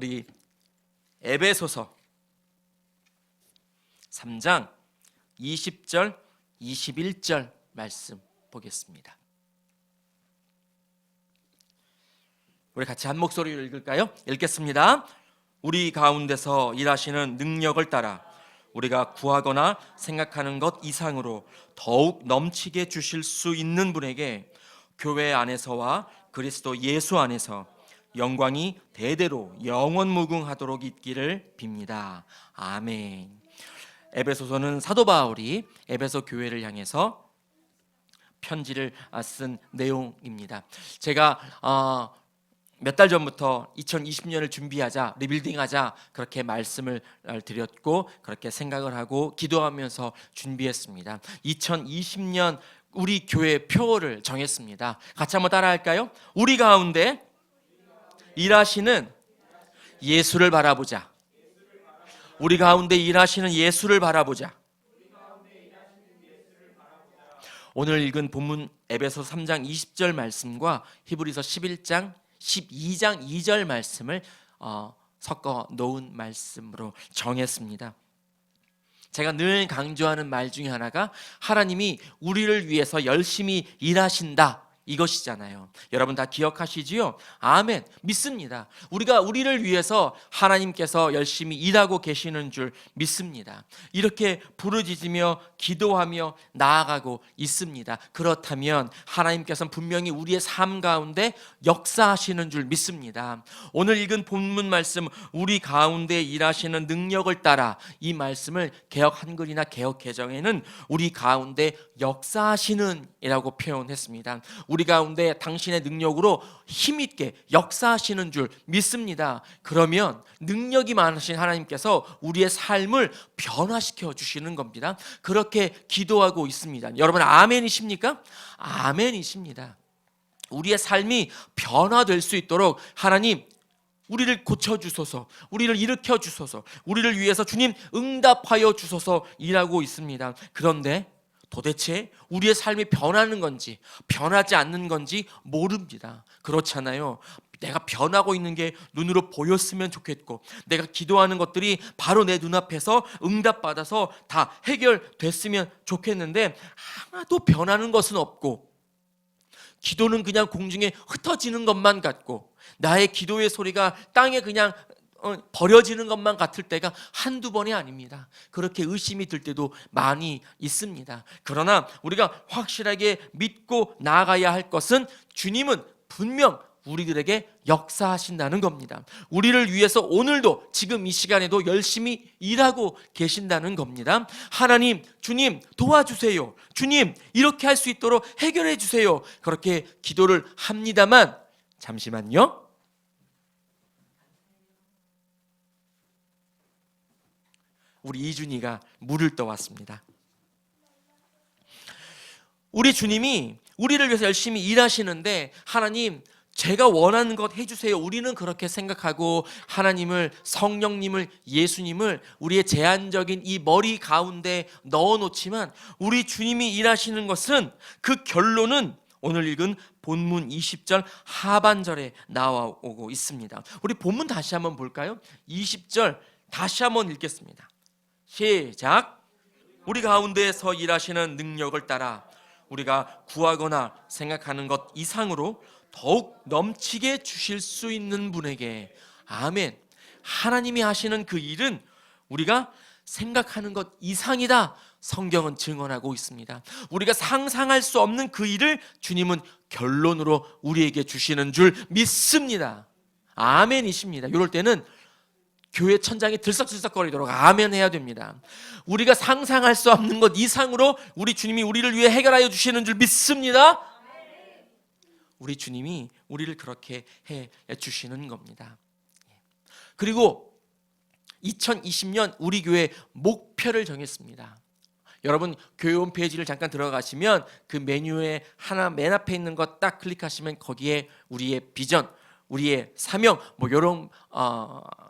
우리 에베소서 3장 20절 21절 말씀 보겠습니다. 우리 같이 한 목소리로 읽을까요? 읽겠습니다. 우리 가운데서 일하시는 능력을 따라 우리가 구하거나 생각하는 것 이상으로 더욱 넘치게 주실 수 있는 분에게 교회 안에서와 그리스도 예수 안에서 영광이 대대로 영원무궁하도록 있기를 빕니다. 아멘. 에베소서는 사도 바울이 에베소 교회를 향해서 편지를 쓴 내용입니다. 제가 몇 달 전부터 2020년을 준비하자, 리빌딩하자 그렇게 말씀을 드렸고 그렇게 생각을 하고 기도하면서 준비했습니다. 2020년 우리 교회 표어를 정했습니다. 같이 한번 따라할까요? 우리 가운데 일하시는 예수를 바라보자. 우리 가운데 일하시는 예수를 바라보자. 오늘 읽은 본문 에베소 3장 20절 말씀과 히브리서 11장 12장 2절 말씀을 섞어 놓은 말씀으로 정했습니다. 제가 늘 강조하는 말 중에 하나가 하나님이 우리를 위해서 열심히 일하신다 이것이잖아요. 여러분 다 기억하시지요? 아멘. 믿습니다. 우리가 우리를 위해서 하나님께서 열심히 일하고 계시는 줄 믿습니다. 이렇게 부르짖으며 기도하며 나아가고 있습니다. 그렇다면 하나님께서는 분명히 우리의 삶 가운데 역사하시는 줄 믿습니다. 오늘 읽은 본문 말씀 우리 가운데 일하시는 능력을 따라 이 말씀을 개역 한글이나 개역 개정에는 우리 가운데 역사하시는 이라고 표현했습니다. 우리 가운데 당신의 능력으로 힘있게 역사하시는 줄 믿습니다. 그러면 능력이 많으신 하나님께서 우리의 삶을 변화시켜 주시는 겁니다. 그렇게 기도하고 있습니다. 여러분 아멘이십니까? 아멘이십니다. 우리의 삶이 변화될 수 있도록 하나님 우리를 고쳐주소서, 우리를 일으켜 주소서, 우리를 위해서 주님 응답하여 주소서 일하고 있습니다. 그런데 도대체 우리의 삶이 변하는 건지 변하지 않는 건지 모릅니다. 그렇잖아요. 내가 변하고 있는 게 눈으로 보였으면 좋겠고 내가 기도하는 것들이 바로 내 눈앞에서 응답받아서 다 해결됐으면 좋겠는데 하나도 변하는 것은 없고 기도는 그냥 공중에 흩어지는 것만 같고 나의 기도의 소리가 땅에 그냥 버려지는 것만 같을 때가 한두 번이 아닙니다. 그렇게 의심이 들 때도 많이 있습니다. 그러나 우리가 확실하게 믿고 나아가야 할 것은 주님은 분명 우리들에게 역사하신다는 겁니다. 우리를 위해서 오늘도 지금 이 시간에도 열심히 일하고 계신다는 겁니다. 하나님, 주님 도와주세요. 주님 이렇게 할 수 있도록 해결해 주세요. 그렇게 기도를 합니다만 잠시만요. 우리 이준이가 물을 떠왔습니다. 우리 주님이 우리를 위해서 열심히 일하시는데 하나님 제가 원하는 것 해주세요. 우리는 그렇게 생각하고 하나님을 성령님을 예수님을 우리의 제한적인 이 머리 가운데 넣어놓지만 우리 주님이 일하시는 것은 그 결론은 오늘 읽은 본문 20절 하반절에 나와오고 있습니다. 우리 본문 다시 한번 볼까요? 20절 다시 한번 읽겠습니다. 시작. 우리 가운데서 일하시는 능력을 따라 우리가 구하거나 생각하는 것 이상으로 더욱 넘치게 주실 수 있는 분에게 아멘. 하나님이 하시는 그 일은 우리가 생각하는 것 이상이다. 성경은 증언하고 있습니다. 우리가 상상할 수 없는 그 일을 주님은 결론으로 우리에게 주시는 줄 믿습니다. 아멘이십니다. 이럴 때는 교회 천장이 들썩들썩거리도록 아멘 해야 됩니다. 우리가 상상할 수 없는 것 이상으로 우리 주님이 우리를 위해 해결하여 주시는 줄 믿습니다. 우리 주님이 우리를 그렇게 해 주시는 겁니다. 그리고 2020년 우리 교회 목표를 정했습니다. 여러분 교회 홈페이지를 잠깐 들어가시면 그 메뉴에 하나 맨 앞에 있는 거 딱 클릭하시면 거기에 우리의 비전, 우리의 사명 뭐 이런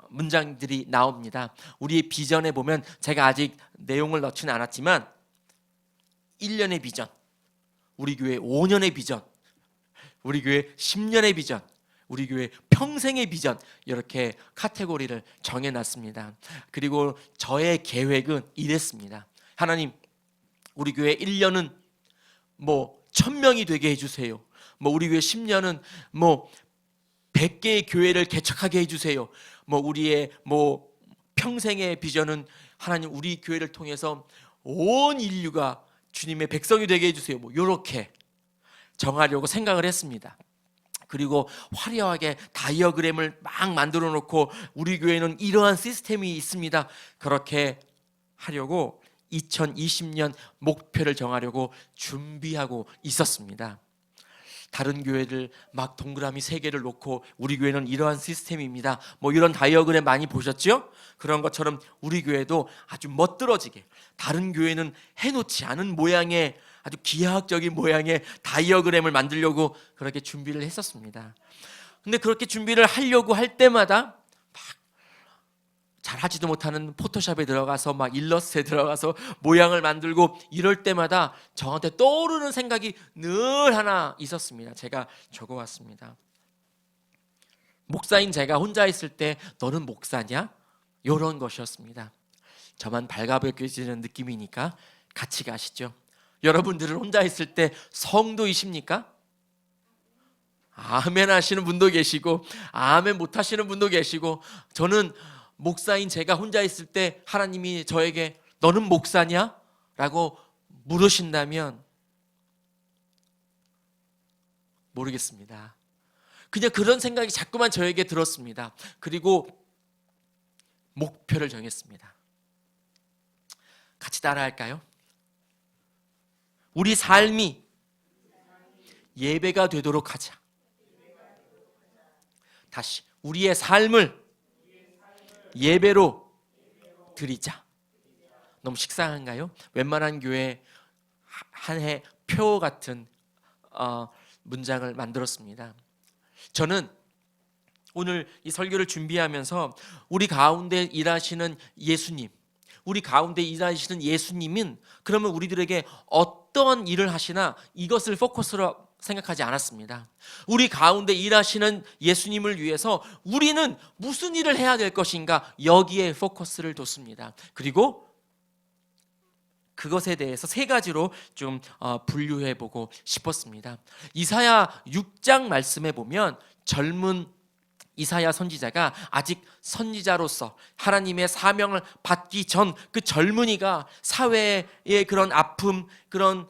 문장들이 나옵니다. 우리의 비전에 보면 제가 아직 내용을 넣지는 않았지만 1년의 비전, 우리 교회 5년의 비전, 우리 교회 10년의 비전, 우리 교회 평생의 비전, 이렇게 카테고리를 정해놨습니다. 그리고 저의 계획은 이랬습니다. 하나님, 우리 교회 1년은 뭐 1000명이 되게 해주세요. 뭐 우리 교회 10년은 뭐 100개의 교회를 개척하게 해주세요. 뭐 우리의 뭐 평생의 비전은 하나님, 우리 교회를 통해서 온 인류가 주님의 백성이 되게 해주세요. 뭐 이렇게 정하려고 생각을 했습니다. 그리고 화려하게 다이어그램을 막 만들어 놓고 우리 교회는 이러한 시스템이 있습니다. 그렇게 하려고 2020년 목표를 정하려고 준비하고 있었습니다. 다른 교회들 막 동그라미 3개를 놓고 우리 교회는 이러한 시스템입니다. 뭐 이런 다이어그램 많이 보셨죠? 그런 것처럼 우리 교회도 아주 멋들어지게, 다른 교회는 해놓지 않은 모양의 아주 기하학적인 모양의 다이어그램을 만들려고 그렇게 준비를 했었습니다. 근데 그렇게 준비를 하려고 할 때마다 막 잘하지도 못하는 포토샵에 들어가서 막 일러스트에 들어가서 모양을 만들고 이럴 때마다 저한테 떠오르는 생각이 늘 하나 있었습니다. 제가 적어왔습니다. 목사인 제가 혼자 있을 때 너는 목사냐? 이런 것이었습니다. 저만 발가벗겨지는 느낌이니까 같이 가시죠. 여러분들은 혼자 있을 때 성도이십니까? 아멘 하시는 분도 계시고 아멘 못 하시는 분도 계시고, 저는 목사인 제가 혼자 있을 때 하나님이 저에게 너는 목사냐? 라고 물으신다면 모르겠습니다. 그냥 그런 생각이 자꾸만 저에게 들었습니다. 그리고 목표를 정했습니다. 같이 따라할까요? 우리 삶이 예배가 되도록 하자. 다시, 우리의 삶을 예배로 드리자. 너무 식상한가요? 웬만한 교회 한 해 표 같은 문장을 만들었습니다. 저는 오늘 이 설교를 준비하면서 우리 가운데 일하시는 예수님, 우리 가운데 일하시는 예수님은 그러면 우리들에게 어떤 일을 하시나 이것을 포커스로 생각하지 않았습니다. 우리 가운데 일하시는 예수님을 위해서 우리는 무슨 일을 해야 될 것인가, 여기에 포커스를 뒀습니다. 그리고 그것에 대해서 3가지로 좀 분류해보고 싶었습니다. 이사야 6장 말씀에 보면 젊은 이사야 선지자가 아직 선지자로서 하나님의 사명을 받기 전 그 젊은이가 사회의 그런 아픔, 그런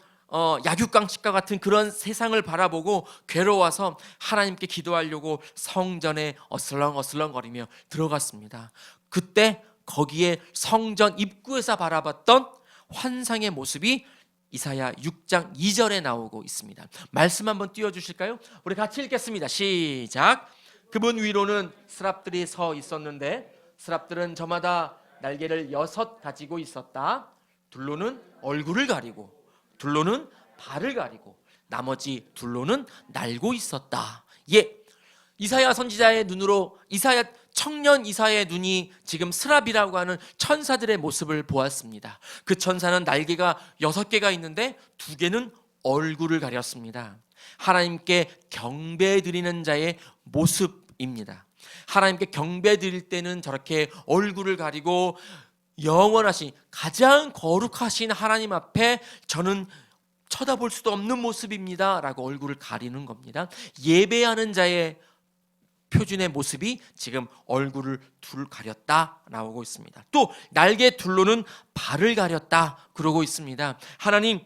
약육강식과 같은 그런 세상을 바라보고 괴로워서 하나님께 기도하려고 성전에 어슬렁어슬렁거리며 들어갔습니다. 그때 거기에 성전 입구에서 바라봤던 환상의 모습이 이사야 6장 2절에 나오고 있습니다. 말씀 한번 띄워주실까요? 우리 같이 읽겠습니다. 시작. 그분 위로는 스랍들이 서 있었는데 스랍들은 저마다 날개를 6 가지고 있었다. 둘로는 얼굴을 가리고, 둘로는 발을 가리고, 나머지 둘로는 날고 있었다. 예, 이사야 선지자의 눈으로 청년 이사야의 눈이 지금 스랍이라고 하는 천사들의 모습을 보았습니다. 그 천사는 날개가 6개가 있는데 2개는 얼굴을 가렸습니다. 하나님께 경배 드리는 자의 모습입니다. 하나님께 경배 드릴 때는 저렇게 얼굴을 가리고 영원하신 가장 거룩하신 하나님 앞에 저는 쳐다볼 수도 없는 모습입니다 라고 얼굴을 가리는 겁니다. 예배하는 자의 표준의 모습이 지금 얼굴을 둘 가렸다 나오고 있습니다. 또 날개 둘로는 발을 가렸다 그러고 있습니다. 하나님,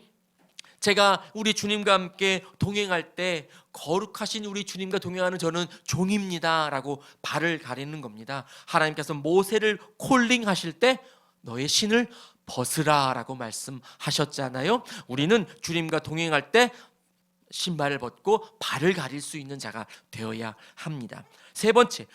제가 우리 주님과 함께 동행할 때 거룩하신 우리 주님과 동행하는 저는 종입니다 라고 발을 가리는 겁니다. 하나님께서 모세를 콜링하실 때 너의 신을 벗으라 라고 말씀하셨잖아요. 우리는 주님과 동행할 때 신발을 벗고 발을 가릴 수 있는 자가 되어야 합니다. 3번째,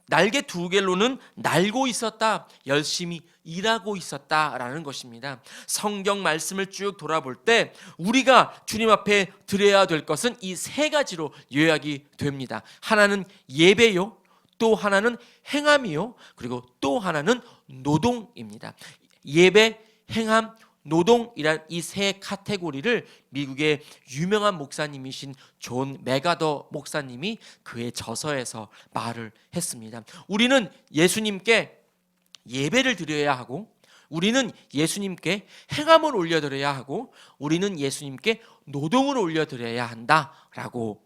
날개 2개로는 날고 있었다, 열심히 일하고 있었다라는 것입니다. 성경 말씀을 쭉 돌아볼 때 우리가 주님 앞에 드려야 될 것은 이 3가지로 요약이 됩니다. 하나는 예배요, 또 하나는 행함이요, 그리고 또 하나는 노동입니다. 예배, 행함, 노동이란 이 세 카테고리를 미국의 유명한 목사님이신 존 맥아더 목사님이 그의 저서에서 말을 했습니다. 우리는 예수님께 예배를 드려야 하고, 우리는 예수님께 행함을 올려드려야 하고, 우리는 예수님께 노동을 올려드려야 한다라고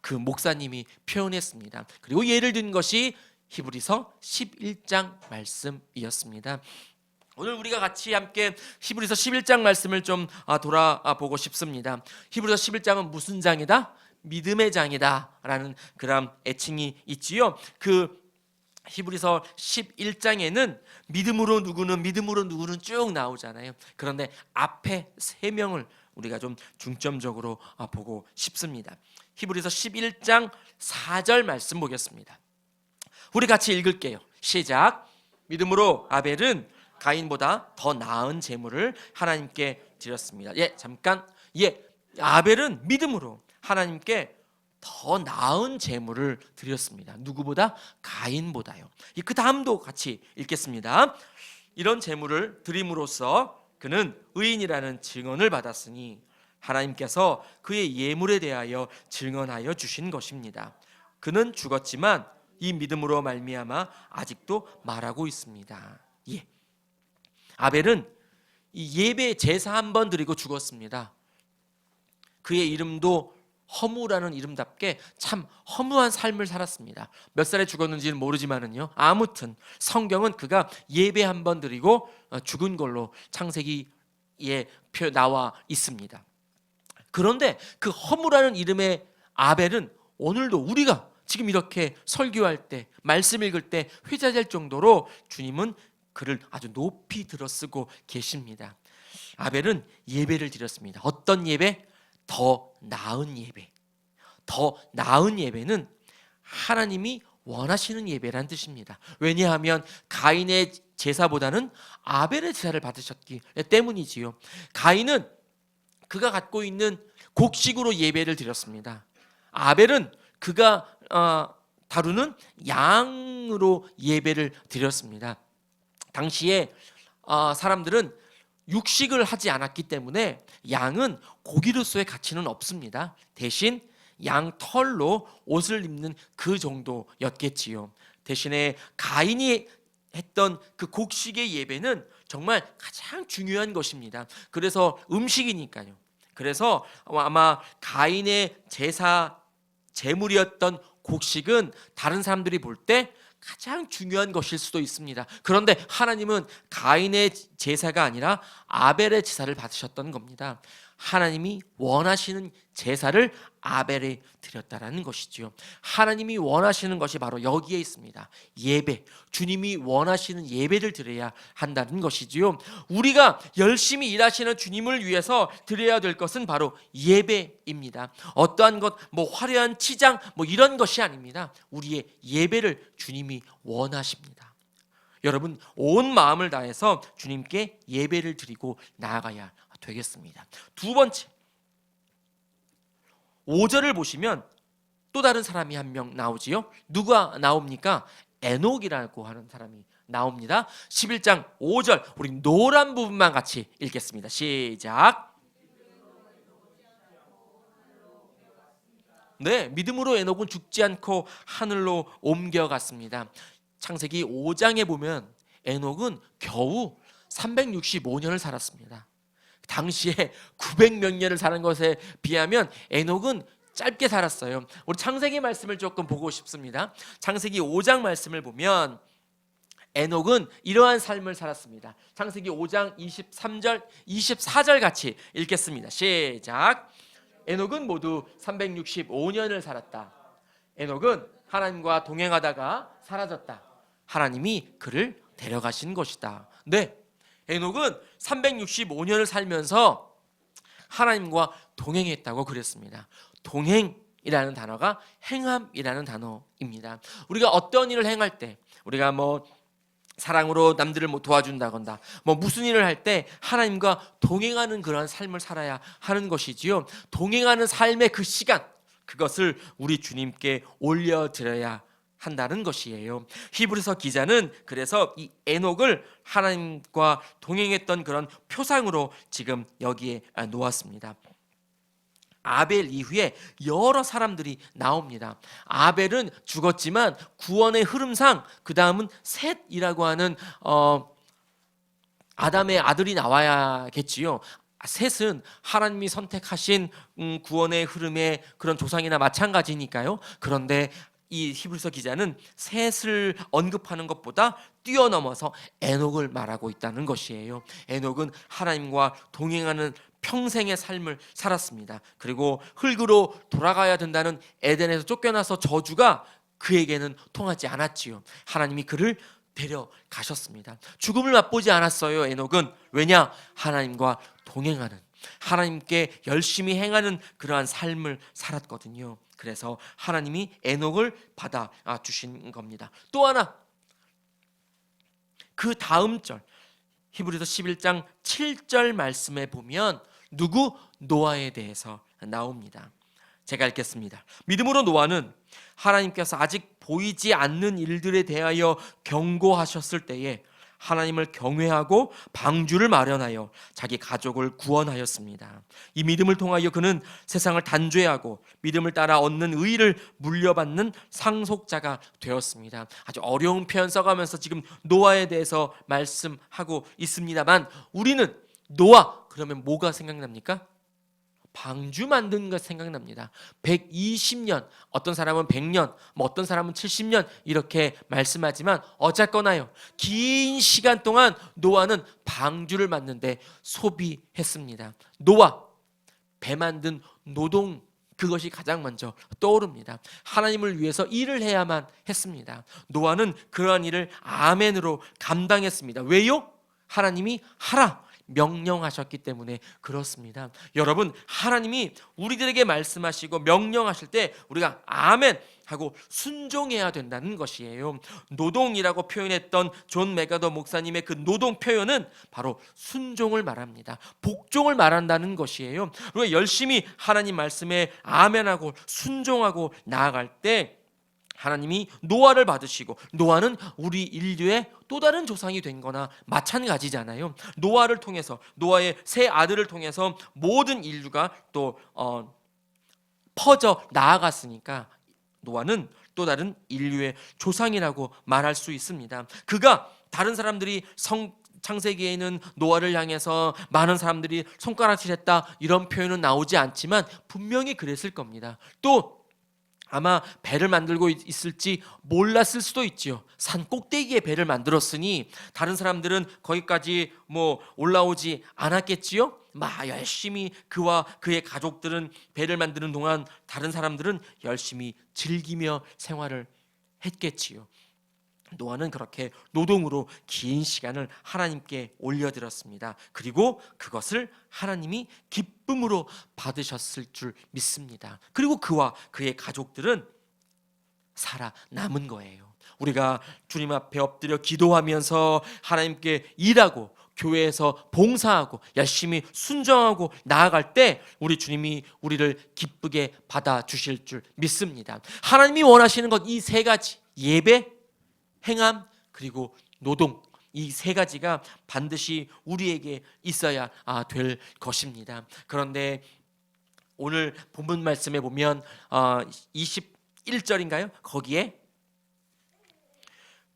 그 목사님이 표현했습니다. 그리고 예를 든 것이 히브리서 11장 말씀이었습니다. 오늘 우리가 같이 함께 히브리서 11장 말씀을 좀 돌아보고 싶습니다. 히브리서 11장은 무슨 장이다? 믿음의 장이다 라는 그런 애칭이 있지요. 그 히브리서 11장에는 믿음으로 누구는 쭉 나오잖아요. 그런데 앞에 세 명을 우리가 좀 중점적으로 보고 싶습니다. 히브리서 11장 4절 말씀 보겠습니다. 우리 같이 읽을게요. 시작. 믿음으로 아벨은 가인보다 더 나은 제물을 하나님께 드렸습니다. 잠깐. 아벨은 믿음으로 하나님께 더 나은 제물을 드렸습니다. 누구보다? 가인보다요. 그 다음도 같이 읽겠습니다. 이런 제물을 드림으로써 그는 의인이라는 증언을 받았으니 하나님께서 그의 예물에 대하여 증언하여 주신 것입니다. 그는 죽었지만 이 믿음으로 말미암아 아직도 말하고 있습니다. 아벨은 이 예배 제사 한 번 드리고 죽었습니다. 그의 이름도 허무라는 이름답게 참 허무한 삶을 살았습니다. 몇 살에 죽었는지는 모르지만은요. 아무튼 성경은 그가 예배 한 번 드리고 죽은 걸로 창세기에 나와 있습니다. 그런데 그 허무라는 이름의 아벨은 오늘도 우리가 지금 이렇게 설교할 때, 말씀 읽을 때 회자될 정도로 주님은 그를 아주 높이 들어쓰고 계십니다. 아벨은 예배를 드렸습니다. 어떤 예배? 더 나은 예배. 더 나은 예배는 하나님이 원하시는 예배란 뜻입니다. 왜냐하면 가인의 제사보다는 아벨의 제사를 받으셨기 때문이지요. 가인은 그가 갖고 있는 곡식으로 예배를 드렸습니다. 아벨은 그가 다루는 양으로 예배를 드렸습니다. 당시에 사람들은 육식을 하지 않았기 때문에 양은 고기로서의 가치는 없습니다. 대신 양 털로 옷을 입는 그 정도였겠지요. 대신에 가인이 했던 그 곡식의 예배는 정말 가장 중요한 것입니다. 그래서 음식이니까요. 그래서 아마 가인의 제물이었던 곡식은 다른 사람들이 볼 때 가장 중요한 것일 수도 있습니다. 그런데 하나님은 가인의 제사가 아니라 아벨의 제사를 받으셨던 겁니다. 하나님이 원하시는 제사를 아벨에 드렸다라는 것이죠. 하나님이 원하시는 것이 바로 여기에 있습니다. 예배, 주님이 원하시는 예배를 드려야 한다는 것이지요. 우리가 열심히 일하시는 주님을 위해서 드려야 될 것은 바로 예배입니다. 어떠한 것, 화려한 치장 이런 것이 아닙니다. 우리의 예배를 주님이 원하십니다. 여러분, 온 마음을 다해서 주님께 예배를 드리고 나아가야 되겠습니다. 두 번째, 5절을 보시면 또 다른 사람이 한 명 나오지요. 누가 나옵니까? 에녹이라고 하는 사람이 나옵니다. 11장 5절, 우리 노란 부분만 같이 읽겠습니다. 시작. 믿음으로 에녹은 죽지 않고 하늘로 옮겨갔습니다. 창세기 5장에 보면 에녹은 겨우 365년을 살았습니다. 당시에 900몇 년을 사는 것에 비하면 에녹은 짧게 살았어요. 우리 창세기 말씀을 조금 보고 싶습니다. 창세기 5장 말씀을 보면 에녹은 이러한 삶을 살았습니다. 창세기 5장 23절, 24절 같이 읽겠습니다. 시작. 에녹은 모두 365년을 살았다. 에녹은 하나님과 동행하다가 사라졌다. 하나님이 그를 데려가신 것이다. 에녹은 365년을 살면서 하나님과 동행했다고 그랬습니다. 동행이라는 단어가 행함이라는 단어입니다. 우리가 어떤 일을 행할 때, 우리가 사랑으로 남들을 도와준다거나 무슨 일을 할 때 하나님과 동행하는 그런 삶을 살아야 하는 것이지요. 동행하는 삶의 그 시간, 그것을 우리 주님께 올려드려야 한다는 것이에요. 히브리서 기자는 그래서 이 에녹을 하나님과 동행했던 그런 표상으로 지금 여기에 놓았습니다. 아벨 이후에 여러 사람들이 나옵니다. 아벨은 죽었지만 구원의 흐름상 그 다음은 셋이라고 하는 아담의 아들이 나와야겠지요. 셋은 하나님이 선택하신 구원의 흐름의 그런 조상이나 마찬가지니까요. 그런데 이 히브리서 기자는 셋을 언급하는 것보다 뛰어넘어서 에녹을 말하고 있다는 것이에요. 에녹은 하나님과 동행하는 평생의 삶을 살았습니다. 그리고 흙으로 돌아가야 된다는 에덴에서 쫓겨나서 저주가 그에게는 통하지 않았지요. 하나님이 그를 데려가셨습니다. 죽음을 맛보지 않았어요. 에녹은. 왜냐? 하나님과 동행하는, 하나님께 열심히 행하는 그러한 삶을 살았거든요. 그래서 하나님이 에녹을 받아 주신 겁니다. 또 하나, 그 다음 절 히브리서 11장 7절 말씀에 보면 누구? 노아에 대해서 나옵니다. 제가 읽겠습니다. 믿음으로 노아는 하나님께서 아직 보이지 않는 일들에 대하여 경고하셨을 때에 하나님을 경외하고 방주를 마련하여 자기 가족을 구원하였습니다. 이 믿음을 통하여 그는 세상을 단죄하고 믿음을 따라 얻는 의를 물려받는 상속자가 되었습니다. 아주 어려운 표현 써가면서 지금 노아에 대해서 말씀하고 있습니다만, 우리는 노아 그러면 뭐가 생각납니까? 방주 만든 것 생각납니다. 120년, 어떤 사람은 100년, 어떤 사람은 70년 이렇게 말씀하지만 어쨌거나요, 긴 시간 동안 노아는 방주를 만드는데 소비했습니다. 노아, 배 만든 노동, 그것이 가장 먼저 떠오릅니다. 하나님을 위해서 일을 해야만 했습니다. 노아는 그러한 일을 아멘으로 감당했습니다. 왜요? 하나님이 하라 명령하셨기 때문에 그렇습니다. 여러분, 하나님이 우리들에게 말씀하시고 명령하실 때 우리가 아멘 하고 순종해야 된다는 것이에요. 노동이라고 표현했던 존 메가더 목사님의 그 노동 표현은 바로 순종을 말합니다. 복종을 말한다는 것이에요. 우리가 열심히 하나님 말씀에 아멘하고 순종하고 나아갈 때 하나님이 노아를 받으시고, 노아는 우리 인류의 또 다른 조상이 된 거나 마찬가지잖아요. 노아를 통해서, 노아의 세 아들을 통해서 모든 인류가 또 퍼져 나아갔으니까 노아는 또 다른 인류의 조상이라고 말할 수 있습니다. 그가 다른 사람들이 창세기에는 노아를 향해서 많은 사람들이 손가락질했다 이런 표현은 나오지 않지만 분명히 그랬을 겁니다. 또 아마 배를 만들고 있을지 몰랐을 수도 있지요. 산 꼭대기에 배를 만들었으니 다른 사람들은 거기까지 올라오지 않았겠지요. 열심히 그와 그의 가족들은 배를 만드는 동안 다른 사람들은 열심히 즐기며 생활을 했겠지요. 노아는 그렇게 노동으로 긴 시간을 하나님께 올려드렸습니다. 그리고 그것을 하나님이 기쁨으로 받으셨을 줄 믿습니다. 그리고 그와 그의 가족들은 살아남은 거예요. 우리가 주님 앞에 엎드려 기도하면서 하나님께 일하고 교회에서 봉사하고 열심히 순종하고 나아갈 때 우리 주님이 우리를 기쁘게 받아주실 줄 믿습니다. 하나님이 원하시는 것 이 세 가지, 예배, 행함, 그리고 노동, 이 세 가지가 반드시 우리에게 있어야 될 것입니다. 그런데 오늘 본문 말씀에 보면 21절인가요? 거기에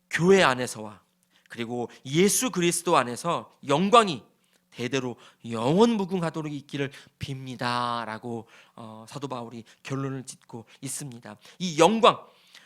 교회 안에서와 그리고 예수 그리스도 안에서 영광이 대대로 영원무궁하도록 있기를 빕니다 라고 사도 바울이 결론을 짓고 있습니다. 이 영광,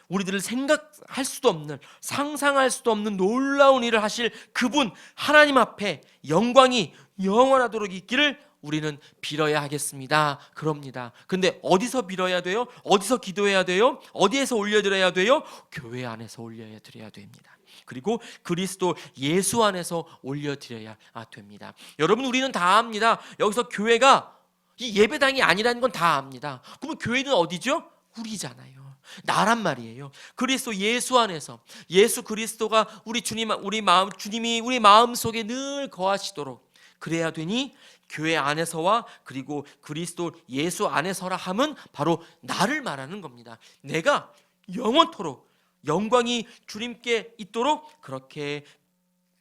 우리들을 생각할 수도 없는, 상상할 수도 없는 놀라운 일을 하실 그분 하나님 앞에 영광이 영원하도록 있기를 우리는 빌어야 하겠습니다. 그럽니다. 근데 어디서 빌어야 돼요? 어디서 기도해야 돼요? 어디에서 올려드려야 돼요? 교회 안에서 올려드려야 됩니다. 그리고 그리스도 예수 안에서 올려드려야 됩니다. 여러분, 우리는 다 압니다. 여기서 교회가 이 예배당이 아니라는 건 다 압니다. 그러면 교회는 어디죠? 우리잖아요. 나란 말이에요. 그리스도 예수 안에서, 예수 그리스도가 주님이 우리 마음 속에 늘 거하시도록 그래야 되니, 교회 안에서와 그리고 그리스도 예수 안에서라 함은 바로 나를 말하는 겁니다. 내가 영원토록 영광이 주님께 있도록 그렇게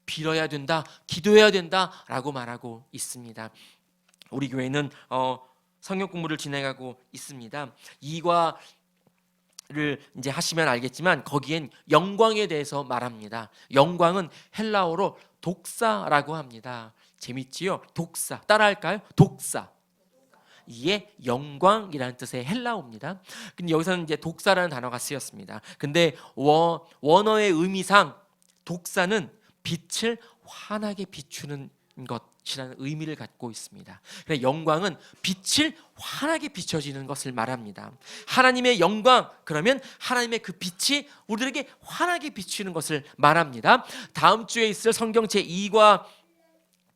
빌어야 된다, 기도해야 된다라고 말하고 있습니다. 우리 교회는 성경 공부를 진행하고 있습니다. 이과를 이제 하시면 알겠지만 거기엔 영광에 대해서 말합니다. 영광은 헬라어로 독사라고 합니다. 재밌지요? 독사. 따라할까요? 독사. 이게 영광이라는 뜻의 헬라어입니다. 근데 여기서는 이제 독사라는 단어가 쓰였습니다. 근데 원어의 의미상 독사는 빛을 환하게 비추는 것이라는 의미를 갖고 있습니다. 그래서 영광은 빛을 환하게 비춰지는 것을 말합니다. 하나님의 영광, 그러면 하나님의 그 빛이 우리에게 환하게 비추는 것을 말합니다. 다음 주에 있을 성경 제2과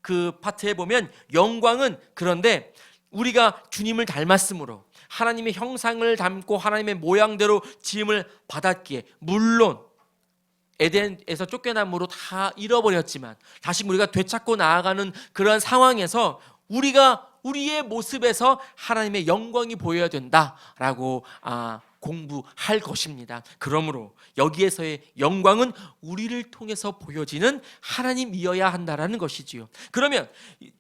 그 파트에 보면 영광은, 그런데 우리가 주님을 닮았으므로 하나님의 형상을 닮고 하나님의 모양대로 지음을 받았기에, 물론 에덴에서 쫓겨남으로 다 잃어버렸지만 다시 우리가 되찾고 나아가는 그런 상황에서 우리가 우리의 모습에서 하나님의 영광이 보여야 된다라고 공부할 것입니다. 그러므로 여기에서의 영광은 우리를 통해서 보여지는 하나님이어야 한다라는 것이지요. 그러면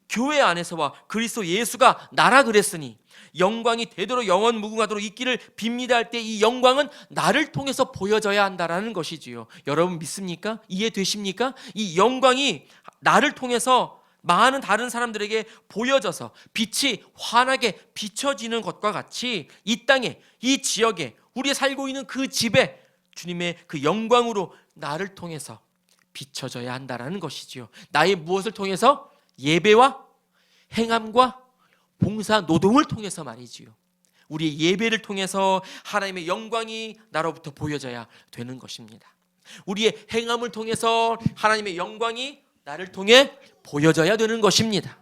교회 안에서와 그리스도 예수가 나라 그랬으니 영광이 되도록 영원 무궁하도록 있기를 빕니다 할 때 이 영광은 나를 통해서 보여져야 한다라는 것이지요. 여러분 믿습니까? 이해되십니까? 이 영광이 나를 통해서 많은 다른 사람들에게 보여져서 빛이 환하게 비춰지는 것과 같이 이 땅에, 이 지역에, 우리 살고 있는 그 집에 주님의 그 영광으로 나를 통해서 비춰져야 한다라는 것이지요. 나의 무엇을 통해서? 예배와 행함과 봉사 노동을 통해서 말이지요. 우리의 예배를 통해서 하나님의 영광이 나로부터 보여져야 되는 것입니다. 우리의 행함을 통해서 하나님의 영광이 나를 통해 보여져야 되는 것입니다.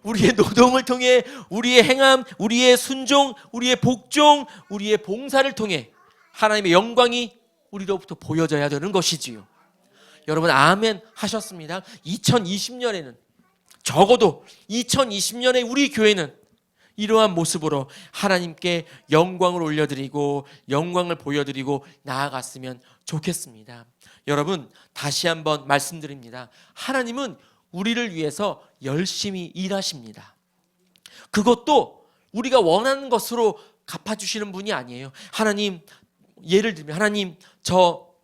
우리의 노동을 통해, 우리의 행함, 우리의 순종, 우리의 복종, 우리의 봉사를 통해 하나님의 영광이 우리로부터 보여져야 되는 것이지요. 여러분 아멘 하셨습니다. 2020년에는 적어도 2020년에 우리 교회는 이러한 모습으로 하나님께 영광을 올려드리고 영광을 보여드리고 나아갔으면 좋겠습니다. 여러분 다시 한번 말씀드립니다. 하나님은 우리를 위해서 열심히 일하십니다. 그것도 우리가 원하는 것으로 갚아주시는 분이 아니에요. 하나님, 예를 들면 하나님 저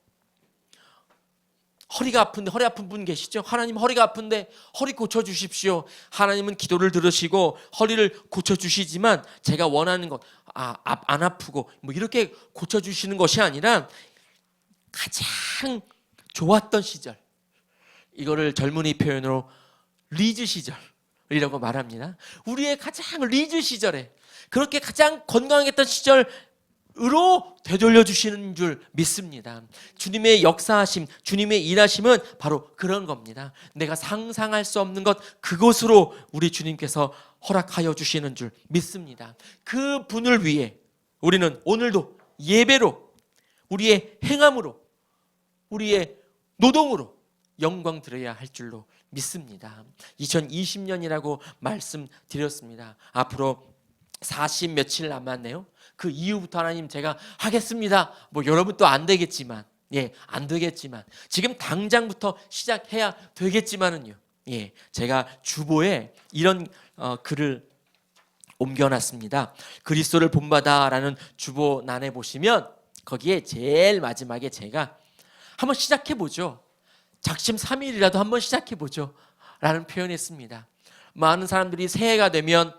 허리가 아픈데, 허리 아픈 분 계시죠? 하나님 허리가 아픈데 허리 고쳐주십시오. 하나님은 기도를 들으시고 허리를 고쳐주시지만 제가 원하는 것 안 아프고 뭐 이렇게 고쳐주시는 것이 아니라 가장 좋았던 시절, 이거를 젊은이 표현으로 리즈 시절이라고 말합니다. 우리의 가장 리즈 시절에 그렇게 가장 건강했던 시절으로 되돌려 주시는 줄 믿습니다. 주님의 역사하심, 주님의 일하심은 바로 그런 겁니다. 내가 상상할 수 없는 것, 그곳으로 우리 주님께서 허락하여 주시는 줄 믿습니다. 그 분을 위해 우리는 오늘도 예배로, 우리의 행함으로, 우리의 노동으로 영광 드려야 할 줄로 믿습니다. 2020년이라고 말씀드렸습니다. 앞으로 40 며칠 남았네요. 그 이후부터 하나님 제가 하겠습니다. 뭐 여러분 또 안 되겠지만, 안 되겠지만 지금 당장부터 시작해야 되겠지만은요. 제가 주보에 이런 글을 옮겨놨습니다. 그리스도를 본받아라는 주보란에 보시면 거기에 제일 마지막에 제가 한번 시작해보죠. 작심 3일이라도 한번 시작해보죠 라는 표현했습니다. 많은 사람들이 새해가 되면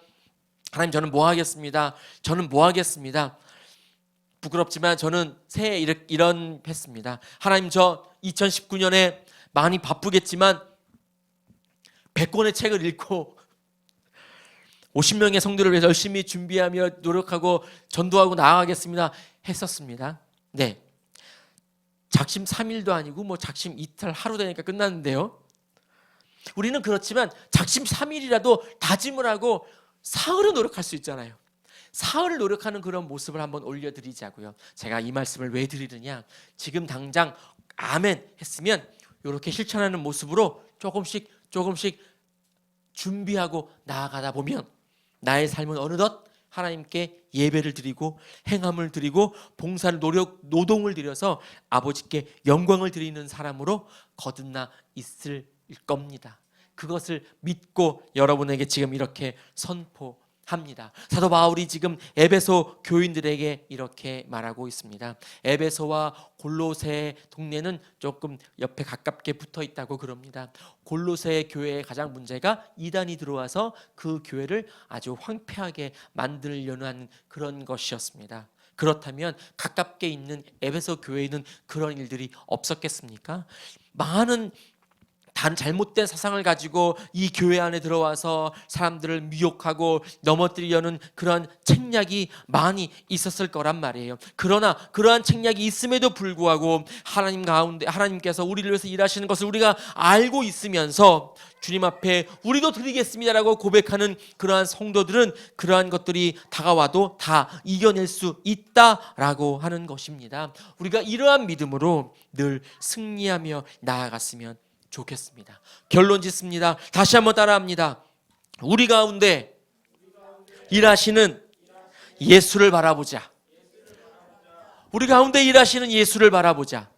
하나님 저는 뭐 하겠습니다. 저는 뭐 하겠습니다. 부끄럽지만 저는 새해 이런 했습니다. 하나님 저 2019년에 많이 바쁘겠지만 100권의 책을 읽고 50명의 성도를 위해서 열심히 준비하며 노력하고 전도하고 나아가겠습니다 했었습니다. 네, 작심 3일도 아니고 뭐 작심 이틀 하루 되니까 끝났는데요. 우리는 그렇지만 작심 3일이라도 다짐을 하고 사흘을 노력할 수 있잖아요. 사흘을 노력하는 그런 모습을 한번 올려드리자고요. 제가 이 말씀을 왜 드리느냐, 지금 당장 아멘 했으면 이렇게 실천하는 모습으로 조금씩 준비하고 나아가다 보면 나의 삶은 어느덧 하나님께 예배를 드리고 행함을 드리고 봉사를 노동을 드려서 아버지께 영광을 드리는 사람으로 거듭나 있을 겁니다. 그것을 믿고 여러분에게 지금 이렇게 선포합니다. 사도 바울이 지금 에베소 교인들에게 이렇게 말하고 있습니다. 에베소와 골로새 동네는 조금 옆에 가깝게 붙어 있다고 그럽니다. 골로새 교회의 가장 문제가 이단이 들어와서 그 교회를 아주 황폐하게 만들려는 하는 그런 것이었습니다. 그렇다면 가깝게 있는 에베소 교회에는 그런 일들이 없었겠습니까? 많은 잘못된 사상을 가지고 이 교회 안에 들어와서 사람들을 미혹하고 넘어뜨리려는 그런 책략이 많이 있었을 거란 말이에요. 그러나 그러한 책략이 있음에도 불구하고 하나님 가운데 하나님께서 우리를 위해서 일하시는 것을 우리가 알고 있으면서 주님 앞에 우리도 드리겠습니다라고 고백하는 그러한 성도들은 그러한 것들이 다가와도 다 이겨낼 수 있다라고 하는 것입니다. 우리가 이러한 믿음으로 늘 승리하며 나아갔으면 좋겠습니다. 결론 짓습니다. 다시 한번 따라합니다. 우리 가운데 일하시는 예수를 바라보자. 우리 가운데 일하시는 예수를 바라보자.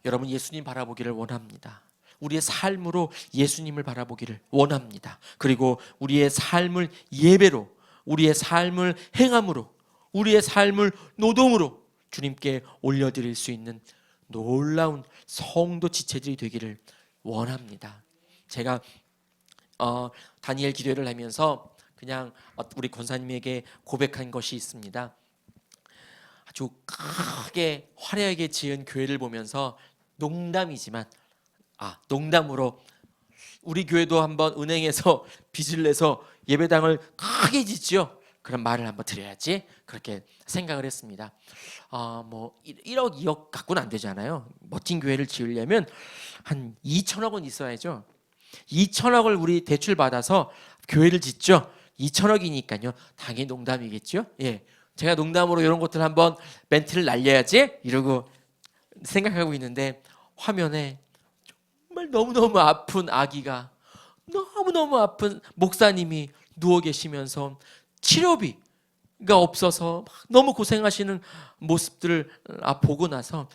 여러분, 예수님 바라보기를 원합니다. 우리의 삶으로 예수님을 바라보기를 원합니다. 그리고 우리의 삶을 예배로, 우리의 삶을 행함으로, 우리의 삶을 노동으로 주님께 올려드릴 수 있는 놀라운 성도 지체들이 되기를 원합니다. 제가 다니엘 기도회를 하면서 그냥 우리 권사님에게 고백한 것이 있습니다. 아주 크게 화려하게 지은 교회를 보면서 농담이지만 농담으로 우리 교회도 한번 은행에서 빚을 내서 예배당을 크게 짓지요. 그런 말을 한번 드려야지, 그렇게 생각을 했습니다. 뭐 1억 2억 갖고는 안 되잖아요. 멋진 교회를 지으려면 한 2천억 원 있어야죠. 2천억을 우리 대출 받아서 교회를 짓죠. 2천억이니까요 당연히 농담이겠죠. 예, 제가 농담으로 이런 것들 한번 멘트를 날려야지 이러고 생각하고 있는데, 화면에 정말 너무너무 아픈 아기가, 너무너무 아픈 목사님이 누워 계시면서 치료비가 없어서 너무 고생하시는 모습들을 보고 나서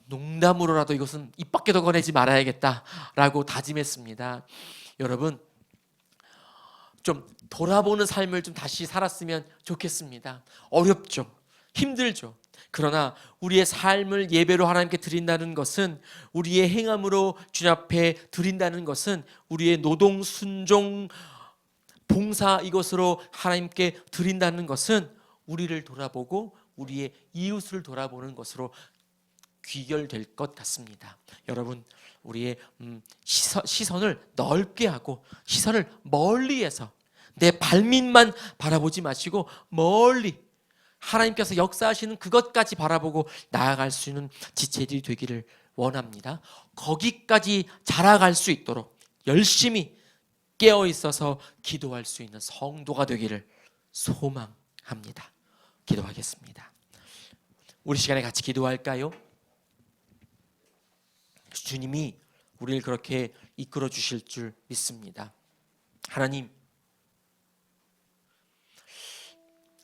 농담으로라도 이것은 입 밖에도 꺼내지 말아야겠다라고 다짐했습니다. 여러분, 좀 돌아보는 삶을 좀 다시 살았으면 좋겠습니다. 어렵죠. 힘들죠. 그러나 우리의 삶을 예배로 하나님께 드린다는 것은, 우리의 행함으로 주님 앞에 드린다는 것은, 우리의 노동, 순종, 봉사, 이것으로 하나님께 드린다는 것은 우리를 돌아보고 우리의 이웃을 돌아보는 것으로 귀결될 것 같습니다. 여러분, 우리의 시선을 넓게 하고 시선을 멀리해서 내 발밑만 바라보지 마시고 멀리 하나님께서 역사하시는 그것까지 바라보고 나아갈 수 있는 지체들이 되기를 원합니다. 거기까지 자라갈 수 있도록 열심히 깨어 있어서 기도할 수 있는 성도가 되기를 소망합니다. 기도하겠습니다. 우리 시간에 같이 기도할까요? 주님이 우리를 그렇게 이끌어 주실 줄 믿습니다. 하나님,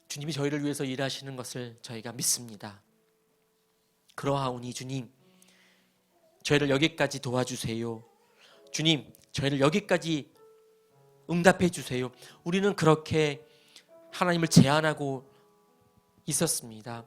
주님이 저희를 위해서 일하시는 것을 저희가 믿습니다. 그러하오니 주님, 저희를 여기까지 도와주세요. 주님, 저희를 여기까지 응답해 주세요. 우리는 그렇게 하나님을 제안하고 있었습니다.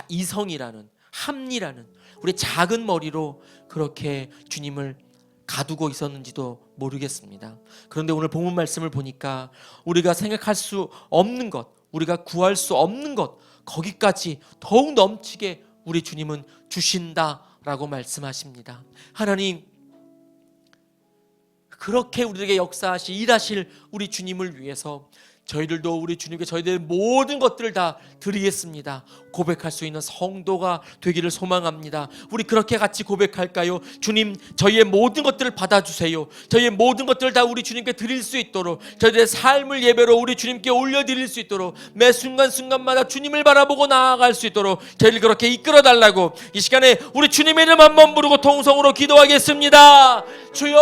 이성이라는, 합리라는 우리 작은 머리로 그렇게 주님을 가두고 있었는지도 모르겠습니다. 그런데 오늘 본문 말씀을 보니까 우리가 생각할 수 없는 것, 우리가 구할 수 없는 것, 거기까지 더욱 넘치게 우리 주님은 주신다라고 말씀하십니다. 하나님, 그렇게 우리에게 역사하시 일하실 우리 주님을 위해서 저희들도 우리 주님께 저희들의 모든 것들을 다 드리겠습니다. 고백할 수 있는 성도가 되기를 소망합니다. 우리 그렇게 같이 고백할까요? 주님, 저희의 모든 것들을 받아주세요. 저희의 모든 것들을 다 우리 주님께 드릴 수 있도록, 저희들의 삶을 예배로 우리 주님께 올려드릴 수 있도록, 매 순간순간마다 주님을 바라보고 나아갈 수 있도록 저희를 그렇게 이끌어달라고 이 시간에 우리 주님의 이름 한번 부르고 통성으로 기도하겠습니다. 주여,